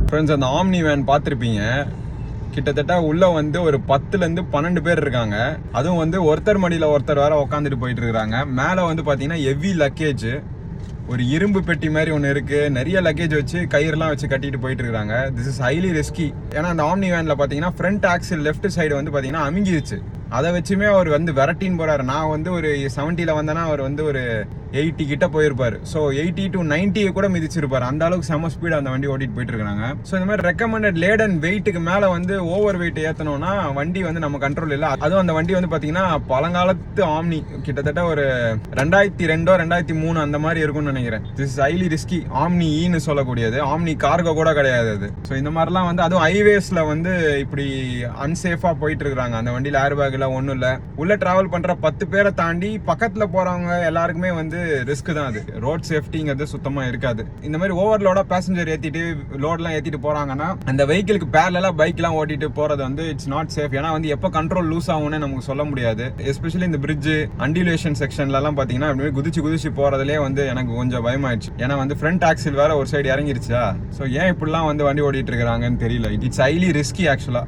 Friends, அந்த omni van பார்த்துருப்பீங்க. கிட்டத்தட்ட உள்ள வந்து ஒரு 10லேருந்து 12 பேர் இருக்காங்க. அதுவும் வந்து ஒருத்தர் மடியில் ஒருத்தர் வேற உட்காந்துட்டு போயிட்டு இருக்காங்க. மேலே வந்து பார்த்தீங்கன்னா ஹெவி லக்கேஜ், ஒரு இரும்பு பெட்டி மாதிரி ஒன்று இருக்கு. நிறைய லக்கேஜ் வச்சு கயிறுலாம் வச்சு கட்டிட்டு போயிட்டு இருக்காங்க. This is highly risky. ஏன்னா அந்த ஆம்னி வேன்ல பார்த்தீங்கன்னா ஃப்ரண்ட் ஆக்சில் லெஃப்ட் சைடு வந்து பார்த்தீங்கன்னா அமுங்கிருச்சு. அதை வச்சுமே அவர் வந்து விரட்டின்னு போறாரு. நான் வந்து ஒரு 70ல வந்தேன்னா அவர் வந்து ஒரு 80 கிட்ட போயிருப்பாரு. ஸோ 80 to 90 கூட மிதிச்சிருப்பாரு. அந்த அளவுக்கு செம ஸ்பீட் அந்த வண்டி ஓட்டிட்டு போயிட்டு இருக்காங்க. ஸோ இந்த மாதிரி ரெக்கமெண்டட் லேட் அண்ட் வெயிட்டுக்கு மேலே வந்து ஓவர் வெயிட் ஏற்றணும்னா வண்டி வந்து நம்ம கண்ட்ரோல் இல்லை. அதுவும் அந்த வண்டி வந்து பார்த்தீங்கன்னா பழங்காலத்து ஆம்னி, கிட்டத்தட்ட ஒரு 2002 2003 அந்த மாதிரி இருக்கும்னு நினைக்கிறேன். This is highly risky. Omni ஈன்னு சொல்லக்கூடியது. ஆம்னி கார்கோ கூட கிடையாது அது. ஸோ இந்த மாதிரிலாம் வந்து அதுவும் ஹைவேஸ்ல வந்து இப்படி அன்சேஃபா போயிட்டு இருக்காங்க. அந்த வண்டியில் ஏர் பேக் எல்லாம் ஒன்றும் இல்லை. உள்ள டிராவல் பண்ற 10 பேரை தாண்டி பக்கத்தில் போறவங்க எல்லாருக்குமே வந்து ரிஸ்க் தான். அது ரோட் சேஃப்டிங்கிறது சுத்தமா இருக்காது. இந்த மாதிரி ஓவர்லோட பேசஞ்சர் ஏத்திட்டு லோட்லாம் ஏத்திட்டு போறாங்கன்னா அந்த வெஹிக்கிளுக்கு பேரலா பைக்லாம் ஓட்டிட்டு போறது வந்து இட்ஸ் நாட் சேஃப். ஏன்னா வந்து எப்போ கண்ட்ரோல் லூஸ் ஆகும்னு நமக்கு சொல்ல முடியாது. எஸ்பெஷலி இந்த பிரிட்ஜ் அண்டிலேஷன் செக்ஷன்ல எல்லாம் பாத்தீங்கன்னா அப்படியே குதிச்சு போறதுலேயே வந்து எனக்கு கொஞ்சம் பயமாயிடுச்சு. ஏன்னா வந்து ஃப்ரண்ட் ஆக்சில் வேற ஒரு சைடு இறங்கிருச்சா. ஸோ ஏன் இப்படிலாம் வந்து வண்டி ஓட்டிட்டு இருக்காங்கன்னு தெரியல. இட்ஸ் ஹைலி ரிஸ்கி ஆக்சுவலா.